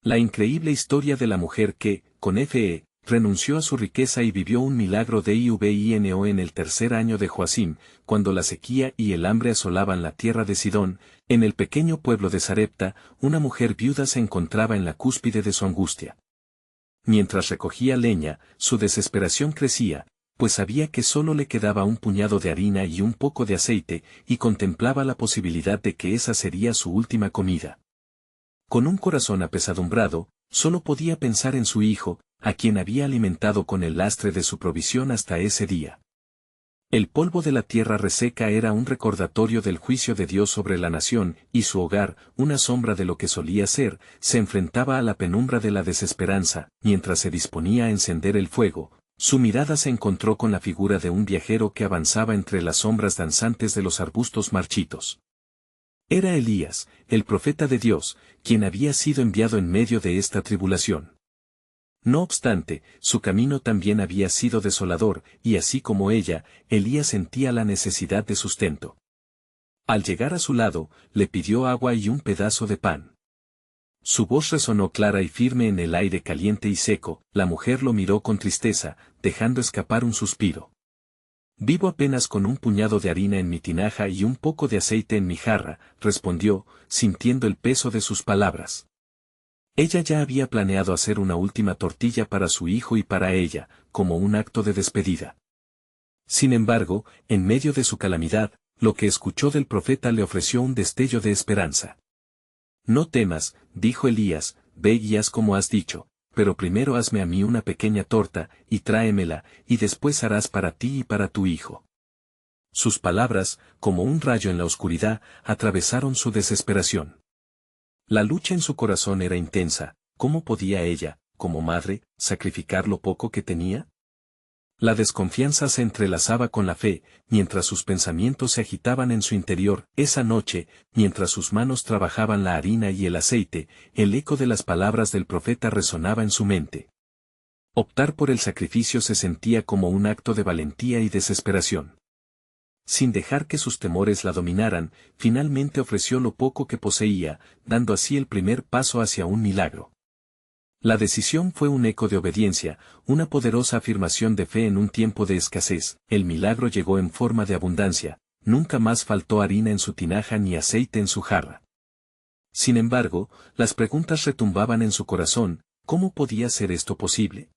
La increíble historia de la mujer que, con Fe, renunció a su riqueza y vivió un milagro de Ivino en el tercer año de Joacim, cuando la sequía y el hambre asolaban la tierra de Sidón. En el pequeño pueblo de Sarepta, una mujer viuda se encontraba en la cúspide de su angustia. Mientras recogía leña, su desesperación crecía, pues sabía que solo le quedaba un puñado de harina y un poco de aceite, y contemplaba la posibilidad de que esa sería su última comida. Con un corazón apesadumbrado, solo podía pensar en su hijo, a quien había alimentado con el lastre de su provisión hasta ese día. El polvo de la tierra reseca era un recordatorio del juicio de Dios sobre la nación, y su hogar, una sombra de lo que solía ser, se enfrentaba a la penumbra de la desesperanza. Mientras se disponía a encender el fuego, su mirada se encontró con la figura de un viajero que avanzaba entre las sombras danzantes de los arbustos marchitos. Era Elías, el profeta de Dios, quien había sido enviado en medio de esta tribulación. No obstante, su camino también había sido desolador, y así como ella, Elías sentía la necesidad de sustento. Al llegar a su lado, le pidió agua y un pedazo de pan. Su voz resonó clara y firme en el aire caliente y seco. La mujer lo miró con tristeza, dejando escapar un suspiro. Vivo apenas con un puñado de harina en mi tinaja y un poco de aceite en mi jarra, respondió, sintiendo el peso de sus palabras. Ella ya había planeado hacer una última tortilla para su hijo y para ella, como un acto de despedida. Sin embargo, en medio de su calamidad, lo que escuchó del profeta le ofreció un destello de esperanza. No temas, dijo Elías, ve y haz como has dicho, pero primero hazme a mí una pequeña torta, y tráemela, y después harás para ti y para tu hijo. Sus palabras, como un rayo en la oscuridad, atravesaron su desesperación. La lucha en su corazón era intensa. ¿Cómo podía ella, como madre, sacrificar lo poco que tenía? La desconfianza se entrelazaba con la fe, mientras sus pensamientos se agitaban en su interior. Esa noche, mientras sus manos trabajaban la harina y el aceite, el eco de las palabras del profeta resonaba en su mente. Optar por el sacrificio se sentía como un acto de valentía y desesperación. Sin dejar que sus temores la dominaran, finalmente ofreció lo poco que poseía, dando así el primer paso hacia un milagro. La decisión fue un eco de obediencia, una poderosa afirmación de fe en un tiempo de escasez. El milagro llegó en forma de abundancia, nunca más faltó harina en su tinaja ni aceite en su jarra. Sin embargo, las preguntas retumbaban en su corazón. ¿Cómo podía ser esto posible?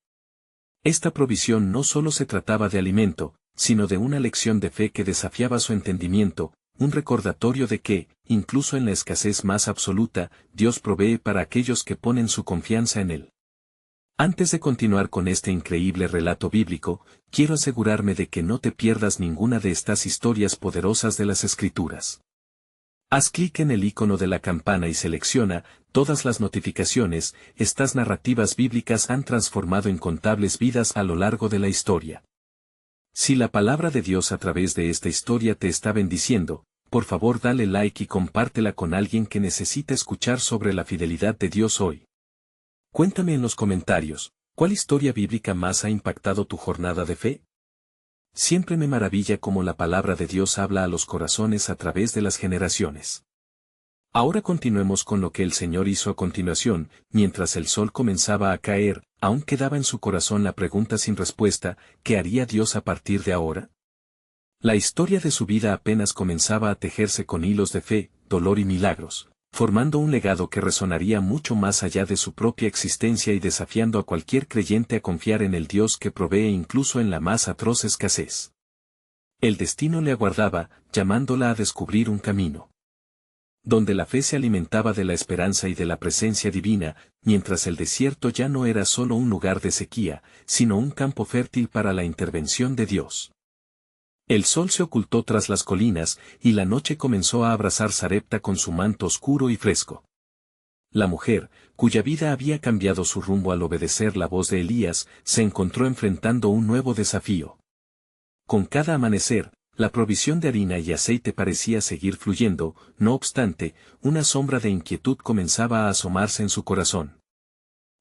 Esta provisión no solo se trataba de alimento, sino de una lección de fe que desafiaba su entendimiento, un recordatorio de que, incluso en la escasez más absoluta, Dios provee para aquellos que ponen su confianza en Él. Antes de continuar con este increíble relato bíblico, quiero asegurarme de que no te pierdas ninguna de estas historias poderosas de las Escrituras. Haz clic en el icono de la campana y selecciona todas las notificaciones. Estas narrativas bíblicas han transformado incontables vidas a lo largo de la historia. Si la palabra de Dios a través de esta historia te está bendiciendo, por favor dale like y compártela con alguien que necesita escuchar sobre la fidelidad de Dios hoy. Cuéntame en los comentarios, ¿cuál historia bíblica más ha impactado tu jornada de fe? Siempre me maravilla cómo la palabra de Dios habla a los corazones a través de las generaciones. Ahora continuemos con lo que el Señor hizo a continuación. Mientras el sol comenzaba a caer, aún quedaba en su corazón la pregunta sin respuesta: ¿qué haría Dios a partir de ahora? La historia de su vida apenas comenzaba a tejerse con hilos de fe, dolor y milagros, formando un legado que resonaría mucho más allá de su propia existencia y desafiando a cualquier creyente a confiar en el Dios que provee incluso en la más atroz escasez. El destino le aguardaba, llamándola a descubrir un camino donde la fe se alimentaba de la esperanza y de la presencia divina, mientras el desierto ya no era solo un lugar de sequía, sino un campo fértil para la intervención de Dios. El sol se ocultó tras las colinas, y la noche comenzó a abrazar Sarepta con su manto oscuro y fresco. La mujer, cuya vida había cambiado su rumbo al obedecer la voz de Elías, se encontró enfrentando un nuevo desafío. Con cada amanecer, la provisión de harina y aceite parecía seguir fluyendo. No obstante, una sombra de inquietud comenzaba a asomarse en su corazón.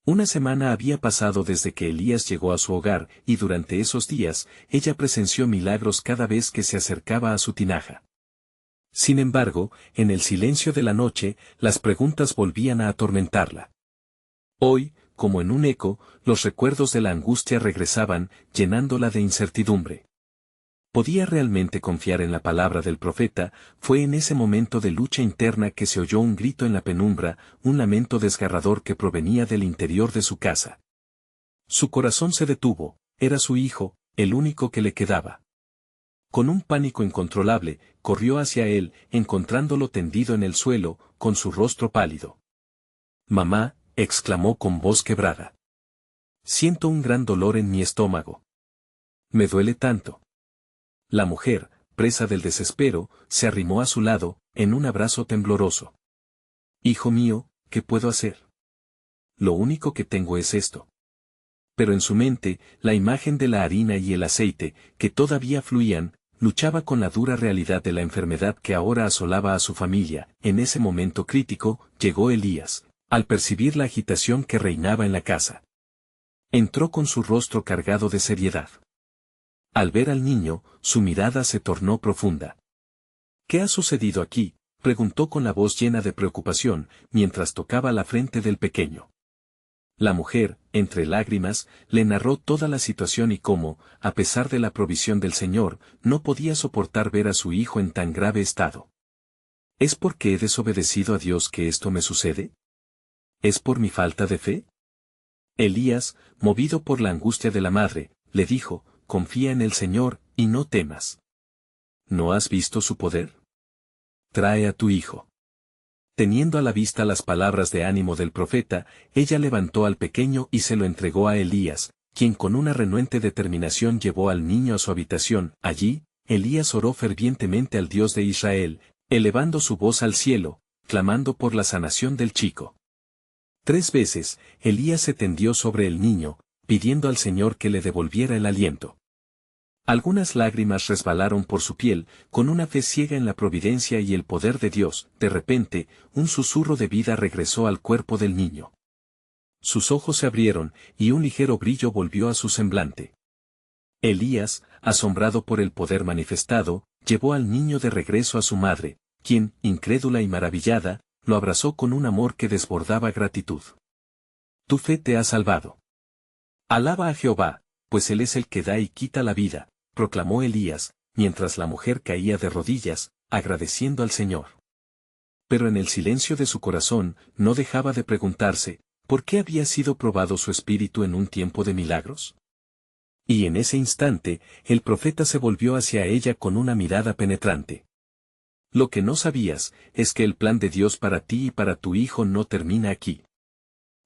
Una semana había pasado desde que Elías llegó a su hogar, y durante esos días, ella presenció milagros cada vez que se acercaba a su tinaja. Sin embargo, en el silencio de la noche, las preguntas volvían a atormentarla. Hoy, como en un eco, los recuerdos de la angustia regresaban, llenándola de incertidumbre. ¿Podía realmente confiar en la palabra del profeta? Fue en ese momento de lucha interna que se oyó un grito en la penumbra, un lamento desgarrador que provenía del interior de su casa. Su corazón se detuvo, era su hijo, el único que le quedaba. Con un pánico incontrolable, corrió hacia él, encontrándolo tendido en el suelo, con su rostro pálido. «Mamá», exclamó con voz quebrada. «Siento un gran dolor en mi estómago. Me duele tanto». La mujer, presa del desespero, se arrimó a su lado, en un abrazo tembloroso. «Hijo mío, ¿qué puedo hacer? Lo único que tengo es esto». Pero en su mente, la imagen de la harina y el aceite, que todavía fluían, luchaba con la dura realidad de la enfermedad que ahora asolaba a su familia. En ese momento crítico, llegó Elías, al percibir la agitación que reinaba en la casa. Entró con su rostro cargado de seriedad. Al ver al niño, su mirada se tornó profunda. «¿Qué ha sucedido aquí?», preguntó con la voz llena de preocupación, mientras tocaba la frente del pequeño. La mujer, entre lágrimas, le narró toda la situación y cómo, a pesar de la provisión del Señor, no podía soportar ver a su hijo en tan grave estado. «¿Es porque he desobedecido a Dios que esto me sucede? ¿Es por mi falta de fe?». Elías, movido por la angustia de la madre, le dijo: «Confía en el Señor, y no temas. ¿No has visto su poder? Trae a tu hijo». Teniendo a la vista las palabras de ánimo del profeta, ella levantó al pequeño y se lo entregó a Elías, quien con una renuente determinación llevó al niño a su habitación. Allí, Elías oró fervientemente al Dios de Israel, elevando su voz al cielo, clamando por la sanación del chico. 3 veces, Elías se tendió sobre el niño, pidiendo al Señor que le devolviera el aliento. Algunas lágrimas resbalaron por su piel, con una fe ciega en la providencia y el poder de Dios. De repente, un susurro de vida regresó al cuerpo del niño. Sus ojos se abrieron, y un ligero brillo volvió a su semblante. Elías, asombrado por el poder manifestado, llevó al niño de regreso a su madre, quien, incrédula y maravillada, lo abrazó con un amor que desbordaba gratitud. «Tu fe te ha salvado. Alaba a Jehová, pues Él es el que da y quita la vida», proclamó Elías, mientras la mujer caía de rodillas, agradeciendo al Señor. Pero en el silencio de su corazón, no dejaba de preguntarse, ¿por qué había sido probado su espíritu en un tiempo de milagros? Y en ese instante, el profeta se volvió hacia ella con una mirada penetrante. «Lo que no sabías, es que el plan de Dios para ti y para tu hijo no termina aquí.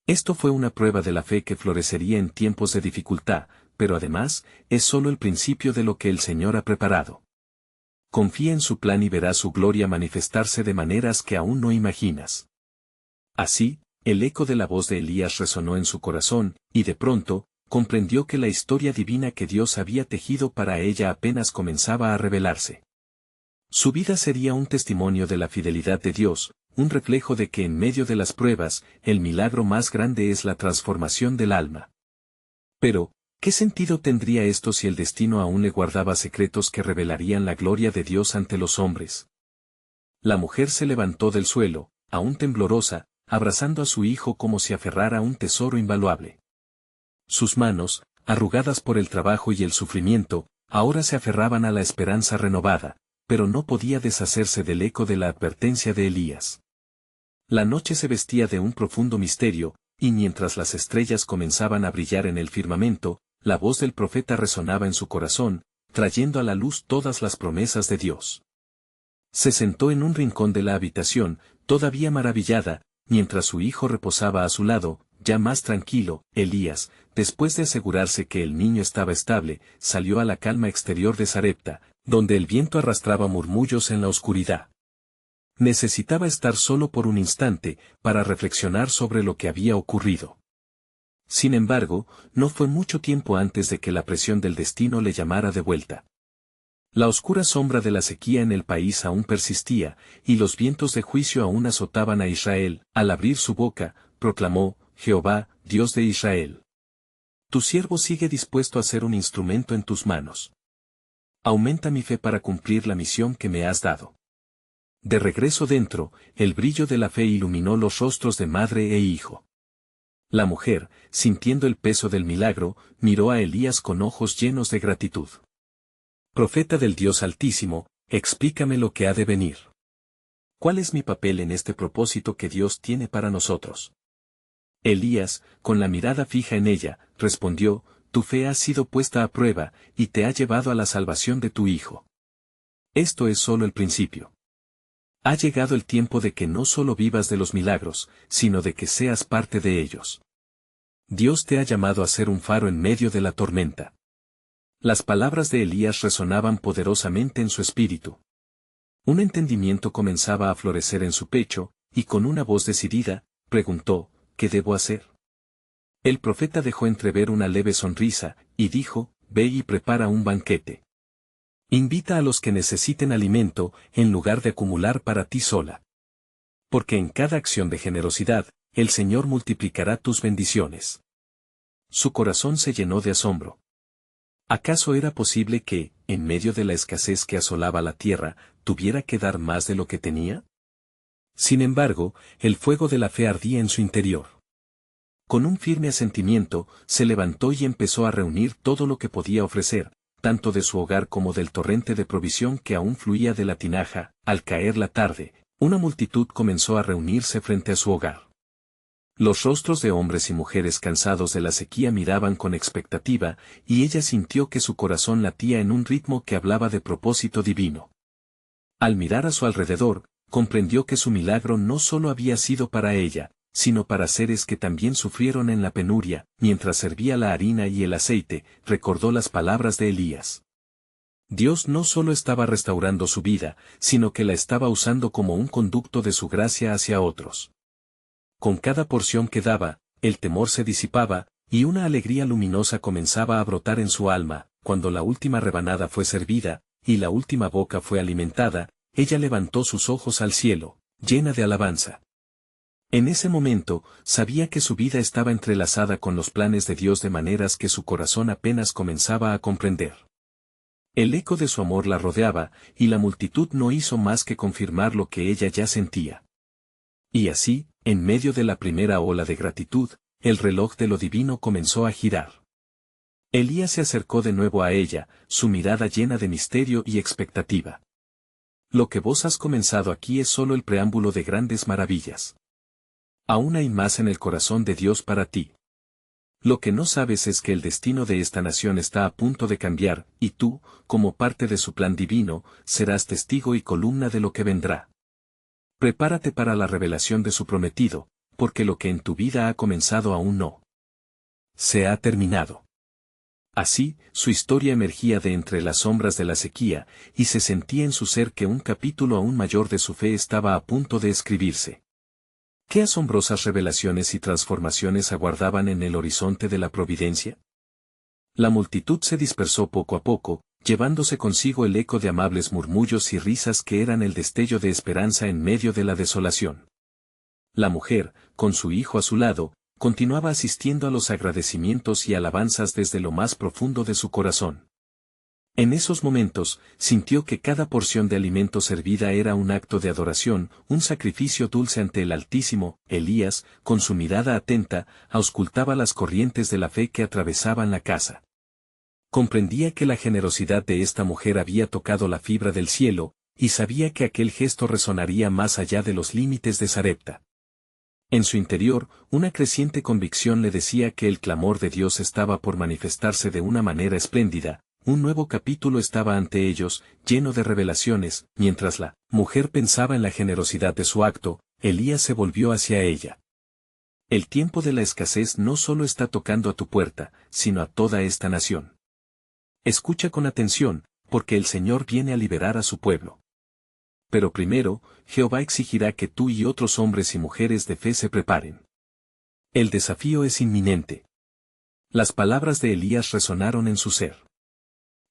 Esto fue una prueba de la fe que florecería en tiempos de dificultad, pero además, es solo el principio de lo que el Señor ha preparado. Confía en su plan y verás su gloria manifestarse de maneras que aún no imaginas». Así, el eco de la voz de Elías resonó en su corazón, y de pronto, comprendió que la historia divina que Dios había tejido para ella apenas comenzaba a revelarse. Su vida sería un testimonio de la fidelidad de Dios, un reflejo de que en medio de las pruebas, el milagro más grande es la transformación del alma. Pero, ¿qué sentido tendría esto si el destino aún le guardaba secretos que revelarían la gloria de Dios ante los hombres? La mujer se levantó del suelo, aún temblorosa, abrazando a su hijo como si aferrara a un tesoro invaluable. Sus manos, arrugadas por el trabajo y el sufrimiento, ahora se aferraban a la esperanza renovada, pero no podía deshacerse del eco de la advertencia de Elías. La noche se vestía de un profundo misterio, y mientras las estrellas comenzaban a brillar en el firmamento, la voz del profeta resonaba en su corazón, trayendo a la luz todas las promesas de Dios. Se sentó en un rincón de la habitación, todavía maravillada, mientras su hijo reposaba a su lado, ya más tranquilo. Elías, después de asegurarse que el niño estaba estable, salió a la calma exterior de Sarepta, donde el viento arrastraba murmullos en la oscuridad. Necesitaba estar solo por un instante, para reflexionar sobre lo que había ocurrido. Sin embargo, no fue mucho tiempo antes de que la presión del destino le llamara de vuelta. La oscura sombra de la sequía en el país aún persistía, y los vientos de juicio aún azotaban a Israel. Al abrir su boca, proclamó: «Jehová, Dios de Israel. Tu siervo sigue dispuesto a ser un instrumento en tus manos. Aumenta mi fe para cumplir la misión que me has dado». De regreso dentro, el brillo de la fe iluminó los rostros de madre e hijo. La mujer, sintiendo el peso del milagro, miró a Elías con ojos llenos de gratitud. Profeta del Dios Altísimo, explícame lo que ha de venir. ¿Cuál es mi papel en este propósito que Dios tiene para nosotros? Elías, con la mirada fija en ella, respondió, tu fe ha sido puesta a prueba, y te ha llevado a la salvación de tu hijo. Esto es solo el principio. Ha llegado el tiempo de que no solo vivas de los milagros, sino de que seas parte de ellos. Dios te ha llamado a ser un faro en medio de la tormenta. Las palabras de Elías resonaban poderosamente en su espíritu. Un entendimiento comenzaba a florecer en su pecho, y con una voz decidida, preguntó, ¿qué debo hacer? El profeta dejó entrever una leve sonrisa, y dijo, ve y prepara un banquete. Invita a los que necesiten alimento, en lugar de acumular para ti sola. Porque en cada acción de generosidad, el Señor multiplicará tus bendiciones. Su corazón se llenó de asombro. ¿Acaso era posible que, en medio de la escasez que asolaba la tierra, tuviera que dar más de lo que tenía? Sin embargo, el fuego de la fe ardía en su interior. Con un firme asentimiento, se levantó y empezó a reunir todo lo que podía ofrecer, tanto de su hogar como del torrente de provisión que aún fluía de la tinaja. Al caer la tarde, una multitud comenzó a reunirse frente a su hogar. Los rostros de hombres y mujeres cansados de la sequía miraban con expectativa, y ella sintió que su corazón latía en un ritmo que hablaba de propósito divino. Al mirar a su alrededor, comprendió que su milagro no solo había sido para ella, sino para seres que también sufrieron en la penuria. Mientras servía la harina y el aceite, recordó las palabras de Elías. Dios no solo estaba restaurando su vida, sino que la estaba usando como un conducto de su gracia hacia otros. Con cada porción que daba, el temor se disipaba, y una alegría luminosa comenzaba a brotar en su alma. Cuando la última rebanada fue servida, y la última boca fue alimentada, ella levantó sus ojos al cielo, llena de alabanza. En ese momento, sabía que su vida estaba entrelazada con los planes de Dios de maneras que su corazón apenas comenzaba a comprender. El eco de su amor la rodeaba, y la multitud no hizo más que confirmar lo que ella ya sentía. Y así, en medio de la primera ola de gratitud, el reloj de lo divino comenzó a girar. Elías se acercó de nuevo a ella, su mirada llena de misterio y expectativa. Lo que vos has comenzado aquí es solo el preámbulo de grandes maravillas. Aún hay más en el corazón de Dios para ti. Lo que no sabes es que el destino de esta nación está a punto de cambiar, y tú, como parte de su plan divino, serás testigo y columna de lo que vendrá. Prepárate para la revelación de su prometido, porque lo que en tu vida ha comenzado aún no se ha terminado. Así, su historia emergía de entre las sombras de la sequía, y se sentía en su ser que un capítulo aún mayor de su fe estaba a punto de escribirse. ¿Qué asombrosas revelaciones y transformaciones aguardaban en el horizonte de la providencia? La multitud se dispersó poco a poco, llevándose consigo el eco de amables murmullos y risas que eran el destello de esperanza en medio de la desolación. La mujer, con su hijo a su lado, continuaba asistiendo a los agradecimientos y alabanzas desde lo más profundo de su corazón. En esos momentos, sintió que cada porción de alimento servida era un acto de adoración, un sacrificio dulce ante el Altísimo. Elías, con su mirada atenta, auscultaba las corrientes de la fe que atravesaban la casa. Comprendía que la generosidad de esta mujer había tocado la fibra del cielo, y sabía que aquel gesto resonaría más allá de los límites de Sarepta. En su interior, una creciente convicción le decía que el clamor de Dios estaba por manifestarse de una manera espléndida. Un nuevo capítulo estaba ante ellos, lleno de revelaciones. Mientras la mujer pensaba en la generosidad de su acto, Elías se volvió hacia ella. El tiempo de la escasez no solo está tocando a tu puerta, sino a toda esta nación. Escucha con atención, porque el Señor viene a liberar a su pueblo. Pero primero, Jehová exigirá que tú y otros hombres y mujeres de fe se preparen. El desafío es inminente. Las palabras de Elías resonaron en su ser.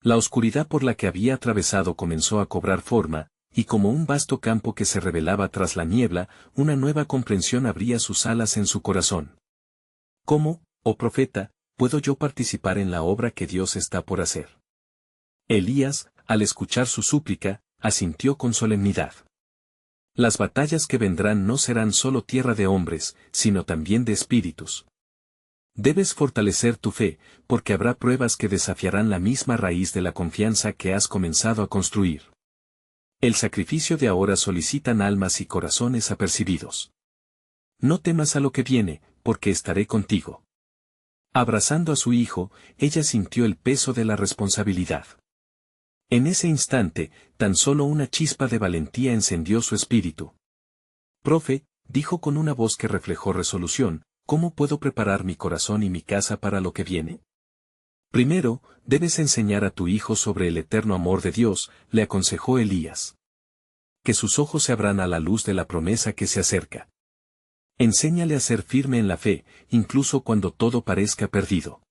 La oscuridad por la que había atravesado comenzó a cobrar forma, y como un vasto campo que se revelaba tras la niebla, una nueva comprensión abría sus alas en su corazón. ¿Cómo, oh profeta, puedo yo participar en la obra que Dios está por hacer? Elías, al escuchar su súplica, asintió con solemnidad. Las batallas que vendrán no serán solo tierra de hombres, sino también de espíritus. Debes fortalecer tu fe, porque habrá pruebas que desafiarán la misma raíz de la confianza que has comenzado a construir. El sacrificio de ahora solicitan almas y corazones apercibidos. No temas a lo que viene, porque estaré contigo. Abrazando a su hijo, ella sintió el peso de la responsabilidad. En ese instante, tan solo una chispa de valentía encendió su espíritu. Profe, dijo con una voz que reflejó resolución, ¿cómo puedo preparar mi corazón y mi casa para lo que viene? Primero, debes enseñar a tu hijo sobre el eterno amor de Dios, le aconsejó Elías. Que sus ojos se abran a la luz de la promesa que se acerca. Enséñale a ser firme en la fe, incluso cuando todo parezca perdido.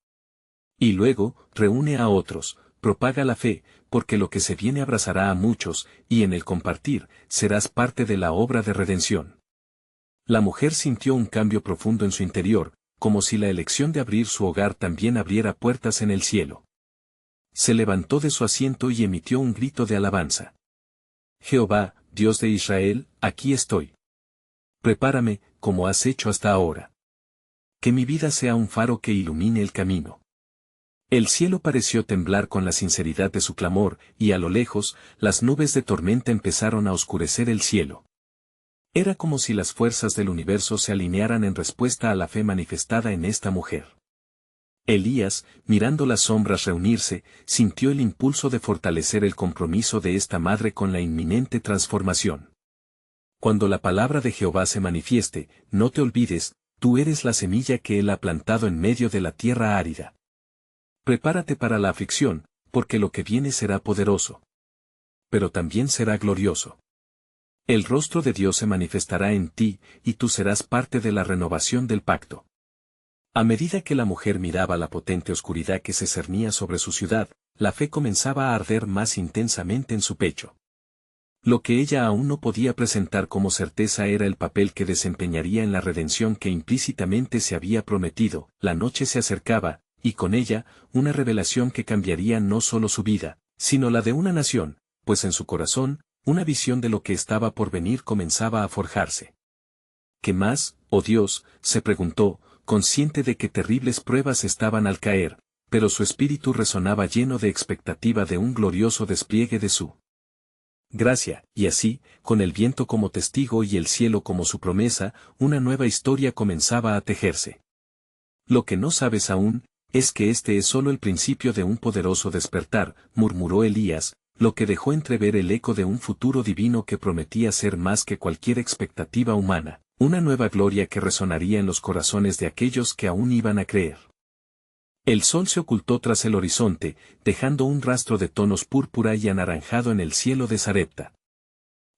Y luego, reúne a otros, propaga la fe, porque lo que se viene abrazará a muchos, y en el compartir, serás parte de la obra de redención. La mujer sintió un cambio profundo en su interior, como si la elección de abrir su hogar también abriera puertas en el cielo. Se levantó de su asiento y emitió un grito de alabanza. Jehová, Dios de Israel, aquí estoy. Prepárame, como has hecho hasta ahora. Que mi vida sea un faro que ilumine el camino. El cielo pareció temblar con la sinceridad de su clamor, y a lo lejos, las nubes de tormenta empezaron a oscurecer el cielo. Era como si las fuerzas del universo se alinearan en respuesta a la fe manifestada en esta mujer. Elías, mirando las sombras reunirse, sintió el impulso de fortalecer el compromiso de esta madre con la inminente transformación. Cuando la palabra de Jehová se manifieste, no te olvides, tú eres la semilla que Él ha plantado en medio de la tierra árida. Prepárate para la aflicción, porque lo que viene será poderoso. Pero también será glorioso. El rostro de Dios se manifestará en ti, y tú serás parte de la renovación del pacto. A medida que la mujer miraba la potente oscuridad que se cernía sobre su ciudad, la fe comenzaba a arder más intensamente en su pecho. Lo que ella aún no podía presentar como certeza era el papel que desempeñaría en la redención que implícitamente se había prometido. La noche se acercaba, y con ella, una revelación que cambiaría no solo su vida, sino la de una nación, pues en su corazón, una visión de lo que estaba por venir comenzaba a forjarse. ¿Qué más, oh Dios?, se preguntó, consciente de que terribles pruebas estaban al caer, pero su espíritu resonaba lleno de expectativa de un glorioso despliegue de su gracia, y así, con el viento como testigo y el cielo como su promesa, una nueva historia comenzaba a tejerse. Lo que no sabes aún, es que este es solo el principio de un poderoso despertar, murmuró Elías, lo que dejó entrever el eco de un futuro divino que prometía ser más que cualquier expectativa humana, una nueva gloria que resonaría en los corazones de aquellos que aún iban a creer. El sol se ocultó tras el horizonte, dejando un rastro de tonos púrpura y anaranjado en el cielo de Sarepta.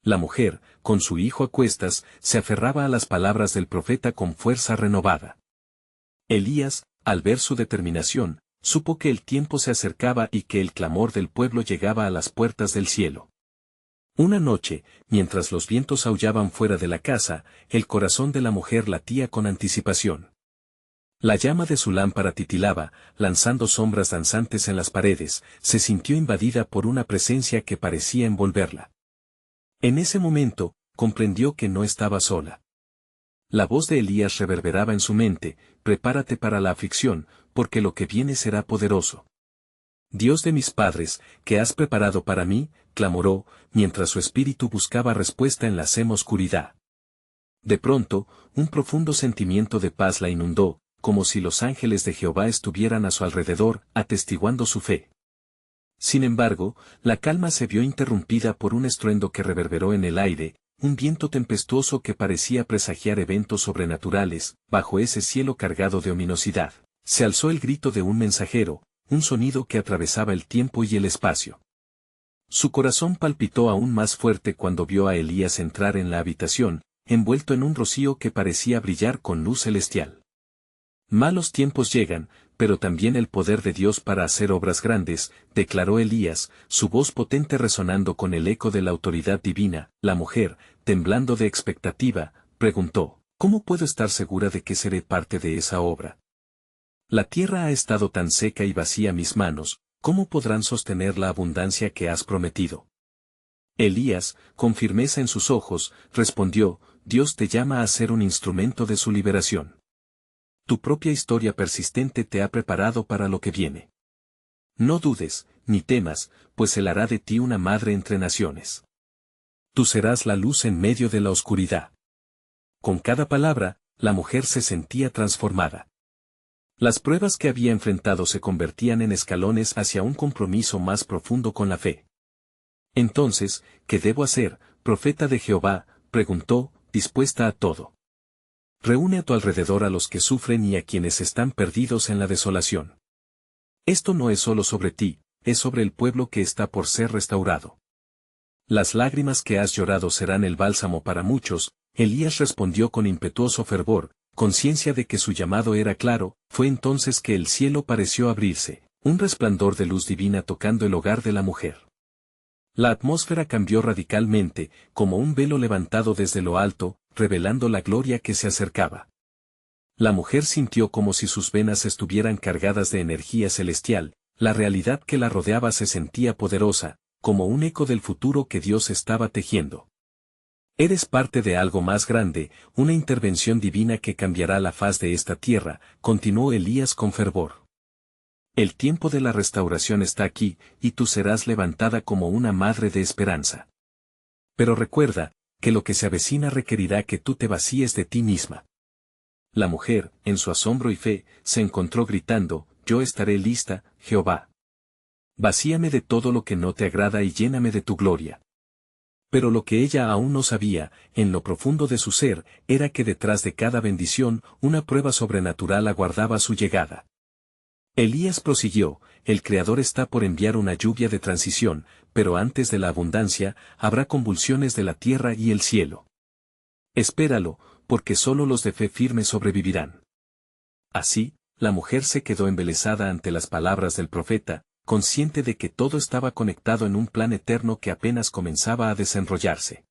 La mujer, con su hijo a cuestas, se aferraba a las palabras del profeta con fuerza renovada. Elías, al ver su determinación, supo que el tiempo se acercaba y que el clamor del pueblo llegaba a las puertas del cielo. Una noche, mientras los vientos aullaban fuera de la casa, el corazón de la mujer latía con anticipación. La llama de su lámpara titilaba, lanzando sombras danzantes en las paredes, se sintió invadida por una presencia que parecía envolverla. En ese momento, comprendió que no estaba sola. La voz de Elías reverberaba en su mente, prepárate para la aflicción, porque lo que viene será poderoso. Dios de mis padres, que has preparado para mí, clamoró, mientras su espíritu buscaba respuesta en la semi-oscuridad. De pronto, un profundo sentimiento de paz la inundó, como si los ángeles de Jehová estuvieran a su alrededor, atestiguando su fe. Sin embargo, la calma se vio interrumpida por un estruendo que reverberó en el aire, un viento tempestuoso que parecía presagiar eventos sobrenaturales. Bajo ese cielo cargado de ominosidad, se alzó el grito de un mensajero, un sonido que atravesaba el tiempo y el espacio. Su corazón palpitó aún más fuerte cuando vio a Elías entrar en la habitación, envuelto en un rocío que parecía brillar con luz celestial. Malos tiempos llegan, pero también el poder de Dios para hacer obras grandes, declaró Elías, su voz potente resonando con el eco de la autoridad divina. La mujer, temblando de expectativa, preguntó, ¿cómo puedo estar segura de que seré parte de esa obra? La tierra ha estado tan seca y vacía mis manos, ¿cómo podrán sostener la abundancia que has prometido? Elías, con firmeza en sus ojos, respondió, Dios te llama a ser un instrumento de su liberación. Tu propia historia persistente te ha preparado para lo que viene. No dudes, ni temas, pues Él hará de ti una madre entre naciones. Tú serás la luz en medio de la oscuridad. Con cada palabra, la mujer se sentía transformada. Las pruebas que había enfrentado se convertían en escalones hacia un compromiso más profundo con la fe. Entonces, ¿qué debo hacer, profeta de Jehová?, preguntó, dispuesta a todo. Reúne a tu alrededor a los que sufren y a quienes están perdidos en la desolación. Esto no es solo sobre ti, es sobre el pueblo que está por ser restaurado. Las lágrimas que has llorado serán el bálsamo para muchos. Elías respondió con impetuoso fervor, conciencia de que su llamado era claro. Fue entonces que el cielo pareció abrirse, un resplandor de luz divina tocando el hogar de la mujer. La atmósfera cambió radicalmente, como un velo levantado desde lo alto, revelando la gloria que se acercaba. La mujer sintió como si sus venas estuvieran cargadas de energía celestial, la realidad que la rodeaba se sentía poderosa, como un eco del futuro que Dios estaba tejiendo. Eres parte de algo más grande, una intervención divina que cambiará la faz de esta tierra, continuó Elías con fervor. El tiempo de la restauración está aquí, y tú serás levantada como una madre de esperanza. Pero recuerda, que lo que se avecina requerirá que tú te vacíes de ti misma. La mujer, en su asombro y fe, se encontró gritando, yo estaré lista, Jehová. Vacíame de todo lo que no te agrada y lléname de tu gloria. Pero lo que ella aún no sabía, en lo profundo de su ser, era que detrás de cada bendición, una prueba sobrenatural aguardaba su llegada. Elías prosiguió, el Creador está por enviar una lluvia de transición, pero antes de la abundancia, habrá convulsiones de la tierra y el cielo. Espéralo, porque solo los de fe firme sobrevivirán. Así, la mujer se quedó embelesada ante las palabras del profeta, consciente de que todo estaba conectado en un plan eterno que apenas comenzaba a desenrollarse.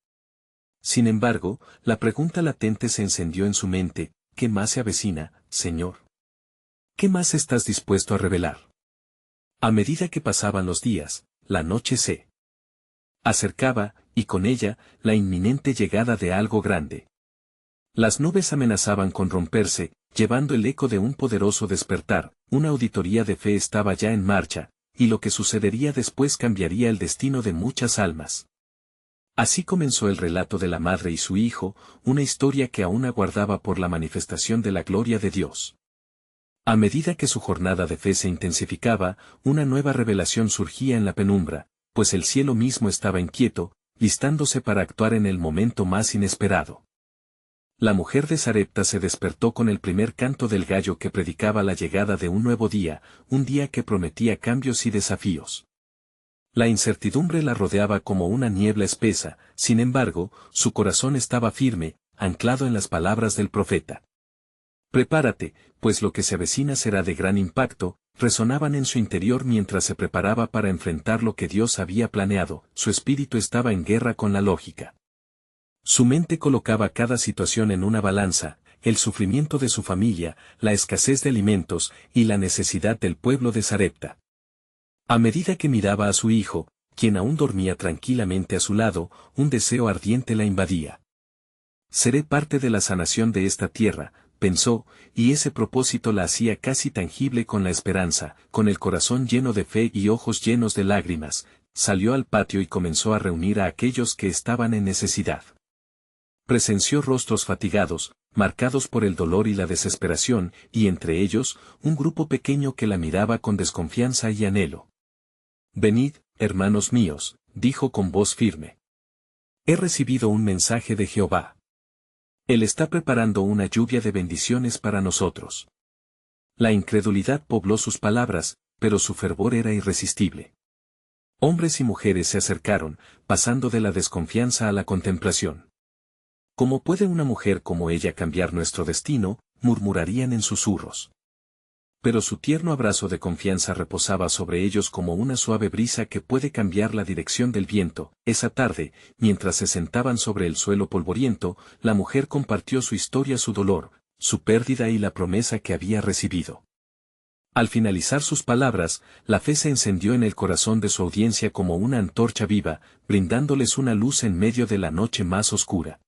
Sin embargo, la pregunta latente se encendió en su mente, ¿qué más se avecina, Señor? ¿Qué más estás dispuesto a revelar? A medida que pasaban los días, la noche se acercaba, y con ella, la inminente llegada de algo grande. Las nubes amenazaban con romperse, llevando el eco de un poderoso despertar. Una auditoría de fe estaba ya en marcha, y lo que sucedería después cambiaría el destino de muchas almas. Así comenzó el relato de la madre y su hijo, una historia que aún aguardaba por la manifestación de la gloria de Dios. A medida que su jornada de fe se intensificaba, una nueva revelación surgía en la penumbra, pues el cielo mismo estaba inquieto, listándose para actuar en el momento más inesperado. La mujer de Sarepta se despertó con el primer canto del gallo que predicaba la llegada de un nuevo día, un día que prometía cambios y desafíos. La incertidumbre la rodeaba como una niebla espesa, sin embargo, su corazón estaba firme, anclado en las palabras del profeta. Prepárate, pues lo que se avecina será de gran impacto, resonaban en su interior mientras se preparaba para enfrentar lo que Dios había planeado. Su espíritu estaba en guerra con la lógica. Su mente colocaba cada situación en una balanza, el sufrimiento de su familia, la escasez de alimentos, y la necesidad del pueblo de Sarepta. A medida que miraba a su hijo, quien aún dormía tranquilamente a su lado, un deseo ardiente la invadía. Seré parte de la sanación de esta tierra, pensó, y ese propósito la hacía casi tangible con la esperanza. Con el corazón lleno de fe y ojos llenos de lágrimas, salió al patio y comenzó a reunir a aquellos que estaban en necesidad. Presenció rostros fatigados, marcados por el dolor y la desesperación, y entre ellos, un grupo pequeño que la miraba con desconfianza y anhelo. Venid, hermanos míos, dijo con voz firme. He recibido un mensaje de Jehová. Él está preparando una lluvia de bendiciones para nosotros. La incredulidad pobló sus palabras, pero su fervor era irresistible. Hombres y mujeres se acercaron, pasando de la desconfianza a la contemplación. ¿Cómo puede una mujer como ella cambiar nuestro destino?, murmurarían en susurros. Pero su tierno abrazo de confianza reposaba sobre ellos como una suave brisa que puede cambiar la dirección del viento. Esa tarde, mientras se sentaban sobre el suelo polvoriento, la mujer compartió su historia, su dolor, su pérdida y la promesa que había recibido. Al finalizar sus palabras, la fe se encendió en el corazón de su audiencia como una antorcha viva, brindándoles una luz en medio de la noche más oscura.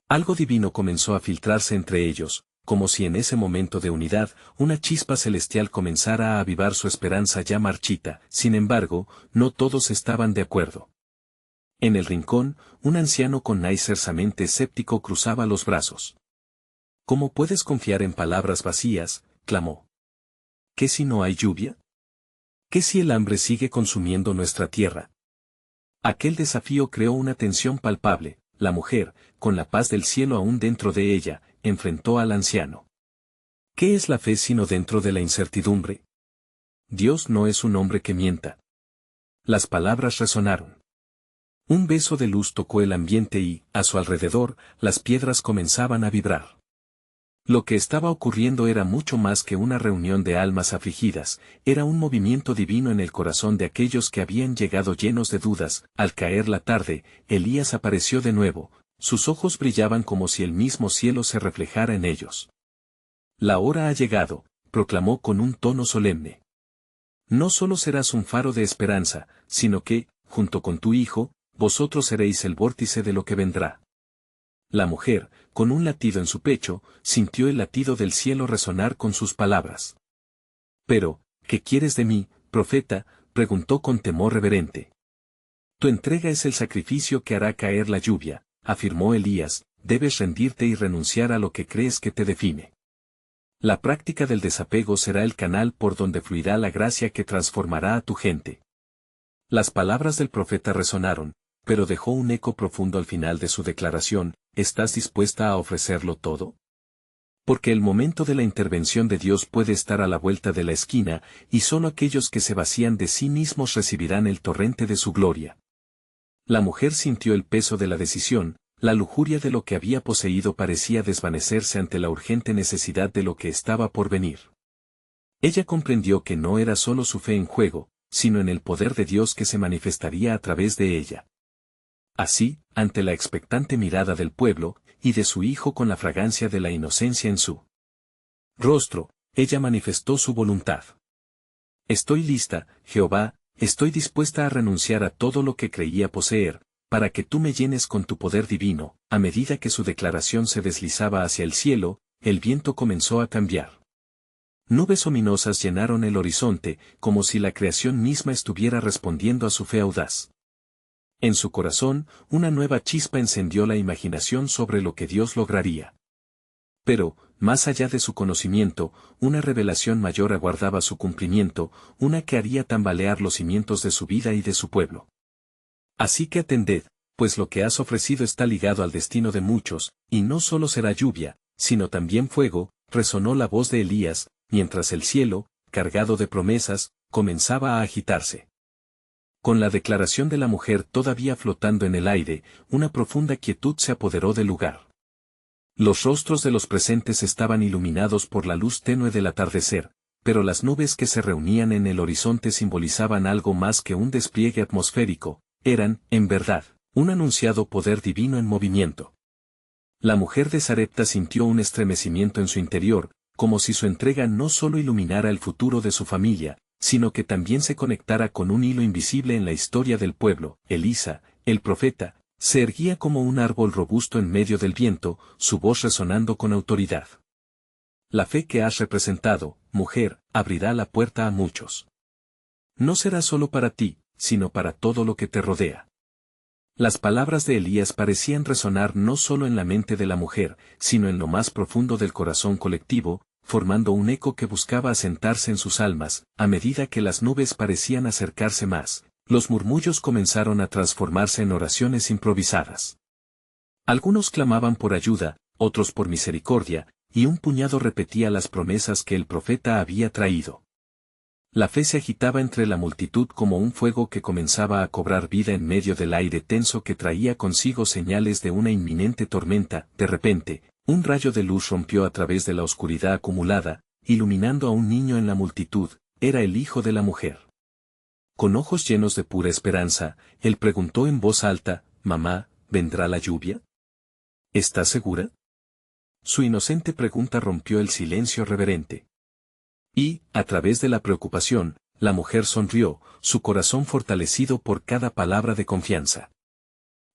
Algo divino comenzó a filtrarse entre ellos, como si en ese momento de unidad, una chispa celestial comenzara a avivar su esperanza ya marchita. Sin embargo, no todos estaban de acuerdo. En el rincón, un anciano con mente escéptico cruzaba los brazos. ¿Cómo puedes confiar en palabras vacías?, clamó. ¿Qué si no hay lluvia? ¿Qué si el hambre sigue consumiendo nuestra tierra? Aquel desafío creó una tensión palpable. La mujer, con la paz del cielo aún dentro de ella, enfrentó al anciano. ¿Qué es la fe sino dentro de la incertidumbre? Dios no es un hombre que mienta. Las palabras resonaron. Un beso de luz tocó el ambiente y, a su alrededor, las piedras comenzaban a vibrar. Lo que estaba ocurriendo era mucho más que una reunión de almas afligidas, era un movimiento divino en el corazón de aquellos que habían llegado llenos de dudas. Al caer la tarde, Elías apareció de nuevo, sus ojos brillaban como si el mismo cielo se reflejara en ellos. La hora ha llegado, proclamó con un tono solemne. No solo serás un faro de esperanza, sino que, junto con tu hijo, vosotros seréis el vórtice de lo que vendrá. La mujer, con un latido en su pecho, sintió el latido del cielo resonar con sus palabras. Pero, ¿qué quieres de mí, profeta?, preguntó con temor reverente. Tu entrega es el sacrificio que hará caer la lluvia, afirmó Elías, debes rendirte y renunciar a lo que crees que te define. La práctica del desapego será el canal por donde fluirá la gracia que transformará a tu gente. Las palabras del profeta resonaron, pero dejó un eco profundo al final de su declaración. ¿Estás dispuesta a ofrecerlo todo? Porque el momento de la intervención de Dios puede estar a la vuelta de la esquina, y solo aquellos que se vacían de sí mismos recibirán el torrente de su gloria. La mujer sintió el peso de la decisión, la lujuria de lo que había poseído parecía desvanecerse ante la urgente necesidad de lo que estaba por venir. Ella comprendió que no era solo su fe en juego, sino en el poder de Dios que se manifestaría a través de ella. Así, ante la expectante mirada del pueblo, y de su hijo con la fragancia de la inocencia en su rostro, ella manifestó su voluntad. Estoy lista, Jehová, estoy dispuesta a renunciar a todo lo que creía poseer, para que tú me llenes con tu poder divino. A medida que su declaración se deslizaba hacia el cielo, el viento comenzó a cambiar. Nubes ominosas llenaron el horizonte, como si la creación misma estuviera respondiendo a su fe audaz. En su corazón, una nueva chispa encendió la imaginación sobre lo que Dios lograría. Pero, más allá de su conocimiento, una revelación mayor aguardaba su cumplimiento, una que haría tambalear los cimientos de su vida y de su pueblo. Así que atended, pues lo que has ofrecido está ligado al destino de muchos, y no solo será lluvia, sino también fuego, resonó la voz de Elías, mientras el cielo, cargado de promesas, comenzaba a agitarse. Con la declaración de la mujer todavía flotando en el aire, una profunda quietud se apoderó del lugar. Los rostros de los presentes estaban iluminados por la luz tenue del atardecer, pero las nubes que se reunían en el horizonte simbolizaban algo más que un despliegue atmosférico, eran, en verdad, un anunciado poder divino en movimiento. La mujer de Sarepta sintió un estremecimiento en su interior, como si su entrega no solo iluminara el futuro de su familia, sino que también se conectara con un hilo invisible en la historia del pueblo. Elisa, el profeta, se erguía como un árbol robusto en medio del viento, su voz resonando con autoridad. La fe que has representado, mujer, abrirá la puerta a muchos. No será solo para ti, sino para todo lo que te rodea. Las palabras de Elías parecían resonar no solo en la mente de la mujer, sino en lo más profundo del corazón colectivo, formando un eco que buscaba asentarse en sus almas. A medida que las nubes parecían acercarse más, los murmullos comenzaron a transformarse en oraciones improvisadas. Algunos clamaban por ayuda, otros por misericordia, y un puñado repetía las promesas que el profeta había traído. La fe se agitaba entre la multitud como un fuego que comenzaba a cobrar vida en medio del aire tenso que traía consigo señales de una inminente tormenta. De repente, un rayo de luz rompió a través de la oscuridad acumulada, iluminando a un niño en la multitud. Era el hijo de la mujer. Con ojos llenos de pura esperanza, él preguntó en voz alta: «Mamá, ¿vendrá la lluvia? ¿Estás segura?». Su inocente pregunta rompió el silencio reverente. Y, a través de la preocupación, la mujer sonrió, su corazón fortalecido por cada palabra de confianza.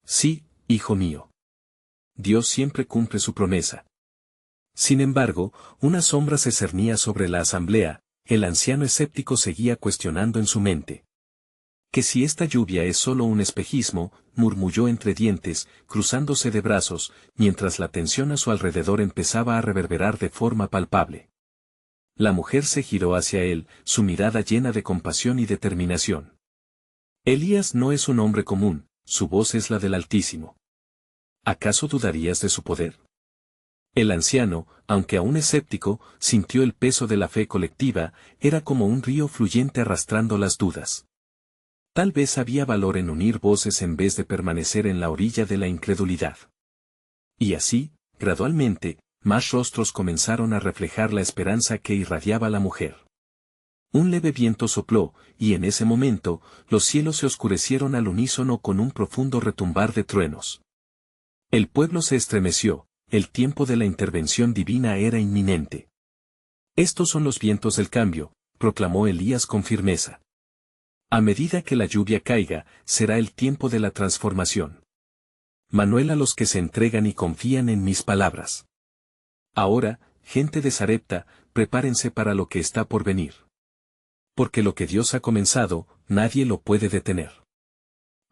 «Sí, hijo mío. Dios siempre cumple su promesa». Sin embargo, una sombra se cernía sobre la asamblea. El anciano escéptico seguía cuestionando en su mente. Que si esta lluvia es solo un espejismo, murmulló entre dientes, cruzándose de brazos, mientras la tensión a su alrededor empezaba a reverberar de forma palpable. La mujer se giró hacia él, su mirada llena de compasión y determinación. Elías no es un hombre común, su voz es la del Altísimo. ¿Acaso dudarías de su poder? El anciano, aunque aún escéptico, sintió el peso de la fe colectiva, era como un río fluyente arrastrando las dudas. Tal vez había valor en unir voces en vez de permanecer en la orilla de la incredulidad. Y así, gradualmente, más rostros comenzaron a reflejar la esperanza que irradiaba la mujer. Un leve viento sopló, y en ese momento, los cielos se oscurecieron al unísono con un profundo retumbar de truenos. El pueblo se estremeció, el tiempo de la intervención divina era inminente. Estos son los vientos del cambio, proclamó Elías con firmeza. A medida que la lluvia caiga, será el tiempo de la transformación. Manuel a los que se entregan y confían en mis palabras. Ahora, gente de Sarepta, prepárense para lo que está por venir. Porque lo que Dios ha comenzado, nadie lo puede detener.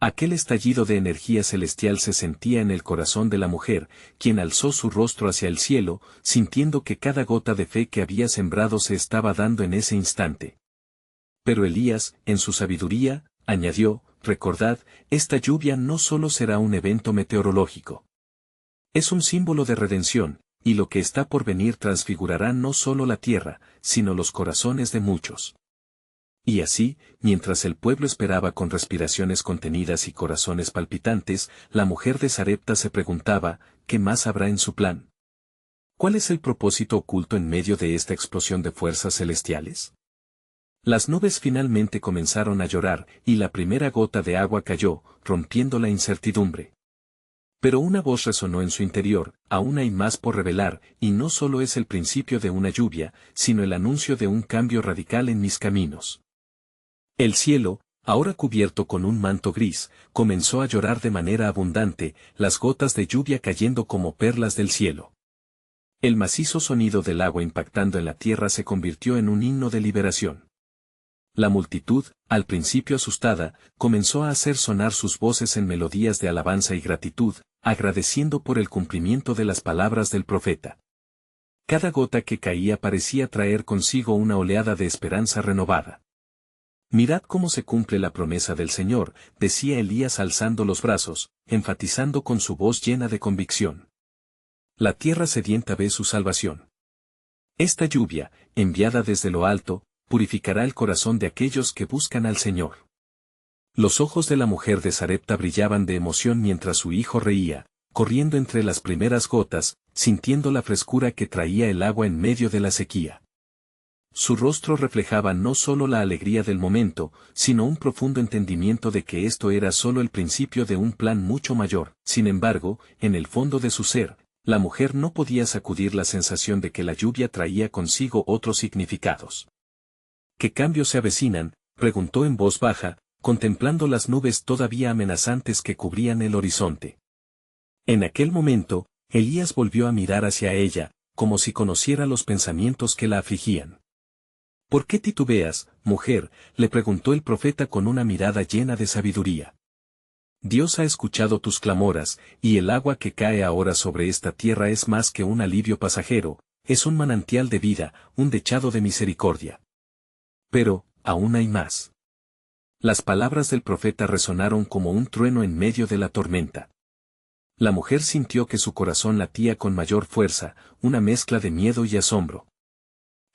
Aquel estallido de energía celestial se sentía en el corazón de la mujer, quien alzó su rostro hacia el cielo, sintiendo que cada gota de fe que había sembrado se estaba dando en ese instante. Pero Elías, en su sabiduría, añadió, recordad, esta lluvia no solo será un evento meteorológico. Es un símbolo de redención, y lo que está por venir transfigurará no solo la tierra, sino los corazones de muchos. Y así, mientras el pueblo esperaba con respiraciones contenidas y corazones palpitantes, la mujer de Sarepta se preguntaba, ¿qué más habrá en su plan? ¿Cuál es el propósito oculto en medio de esta explosión de fuerzas celestiales? Las nubes finalmente comenzaron a llorar, y la primera gota de agua cayó, rompiendo la incertidumbre. Pero una voz resonó en su interior, aún hay más por revelar, y no solo es el principio de una lluvia, sino el anuncio de un cambio radical en mis caminos. El cielo, ahora cubierto con un manto gris, comenzó a llorar de manera abundante, las gotas de lluvia cayendo como perlas del cielo. El macizo sonido del agua impactando en la tierra se convirtió en un himno de liberación. La multitud, al principio asustada, comenzó a hacer sonar sus voces en melodías de alabanza y gratitud, agradeciendo por el cumplimiento de las palabras del profeta. Cada gota que caía parecía traer consigo una oleada de esperanza renovada. Mirad cómo se cumple la promesa del Señor, decía Elías alzando los brazos, enfatizando con su voz llena de convicción. La tierra sedienta ve su salvación. Esta lluvia, enviada desde lo alto, purificará el corazón de aquellos que buscan al Señor. Los ojos de la mujer de Sarepta brillaban de emoción mientras su hijo reía, corriendo entre las primeras gotas, sintiendo la frescura que traía el agua en medio de la sequía. Su rostro reflejaba no solo la alegría del momento, sino un profundo entendimiento de que esto era solo el principio de un plan mucho mayor. Sin embargo, en el fondo de su ser, la mujer no podía sacudir la sensación de que la lluvia traía consigo otros significados. ¿Qué cambios se avecinan?, preguntó en voz baja, contemplando las nubes todavía amenazantes que cubrían el horizonte. En aquel momento, Elías volvió a mirar hacia ella, como si conociera los pensamientos que la afligían. ¿Por qué titubeas, mujer?, le preguntó el profeta con una mirada llena de sabiduría. Dios ha escuchado tus clamoras, y el agua que cae ahora sobre esta tierra es más que un alivio pasajero, es un manantial de vida, un dechado de misericordia. Pero, aún hay más. Las palabras del profeta resonaron como un trueno en medio de la tormenta. La mujer sintió que su corazón latía con mayor fuerza, una mezcla de miedo y asombro.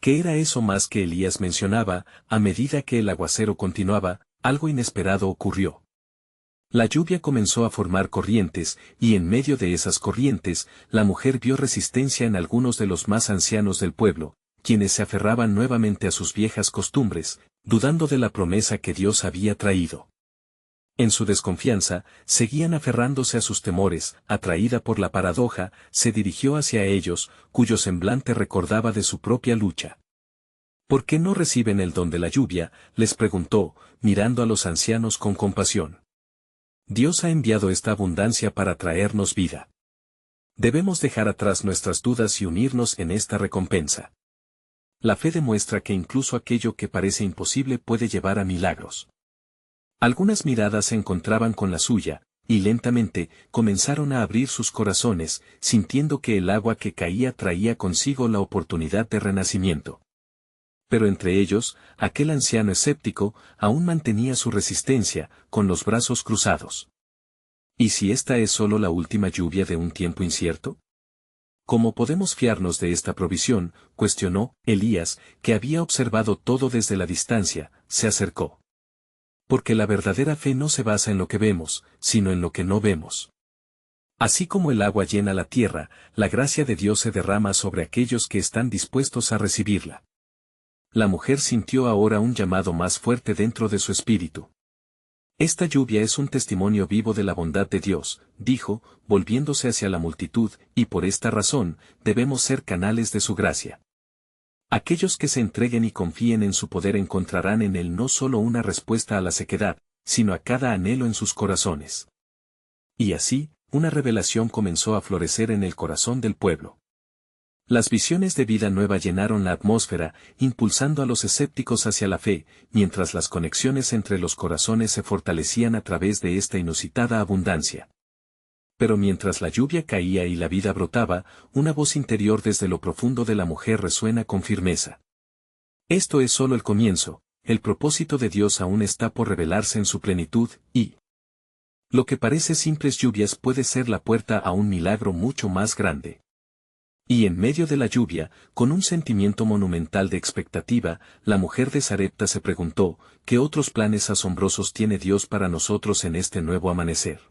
¿Qué era eso más que Elías mencionaba? A medida que el aguacero continuaba, algo inesperado ocurrió. La lluvia comenzó a formar corrientes, y en medio de esas corrientes, la mujer vio resistencia en algunos de los más ancianos del pueblo, quienes se aferraban nuevamente a sus viejas costumbres, dudando de la promesa que Dios había traído. En su desconfianza, seguían aferrándose a sus temores. Atraída por la paradoja, se dirigió hacia ellos, cuyo semblante recordaba de su propia lucha. ¿Por qué no reciben el don de la lluvia?, les preguntó, mirando a los ancianos con compasión. Dios ha enviado esta abundancia para traernos vida. Debemos dejar atrás nuestras dudas y unirnos en esta recompensa. La fe demuestra que incluso aquello que parece imposible puede llevar a milagros. Algunas miradas se encontraban con la suya, y lentamente comenzaron a abrir sus corazones, sintiendo que el agua que caía traía consigo la oportunidad de renacimiento. Pero entre ellos, aquel anciano escéptico aún mantenía su resistencia, con los brazos cruzados. ¿Y si esta es solo la última lluvia de un tiempo incierto? ¿Cómo podemos fiarnos de esta provisión?, cuestionó. Elías, que había observado todo desde la distancia, se acercó. Porque la verdadera fe no se basa en lo que vemos, sino en lo que no vemos. Así como el agua llena la tierra, la gracia de Dios se derrama sobre aquellos que están dispuestos a recibirla. La mujer sintió ahora un llamado más fuerte dentro de su espíritu. Esta lluvia es un testimonio vivo de la bondad de Dios, dijo, volviéndose hacia la multitud, y por esta razón, debemos ser canales de su gracia. Aquellos que se entreguen y confíen en su poder encontrarán en él no solo una respuesta a la sequedad, sino a cada anhelo en sus corazones. Y así, una revelación comenzó a florecer en el corazón del pueblo. Las visiones de vida nueva llenaron la atmósfera, impulsando a los escépticos hacia la fe, mientras las conexiones entre los corazones se fortalecían a través de esta inusitada abundancia. Pero mientras la lluvia caía y la vida brotaba, una voz interior desde lo profundo de la mujer resuena con firmeza. Esto es solo el comienzo, el propósito de Dios aún está por revelarse en su plenitud, y lo que parece simples lluvias puede ser la puerta a un milagro mucho más grande. Y en medio de la lluvia, con un sentimiento monumental de expectativa, la mujer de Sarepta se preguntó, ¿qué otros planes asombrosos tiene Dios para nosotros en este nuevo amanecer?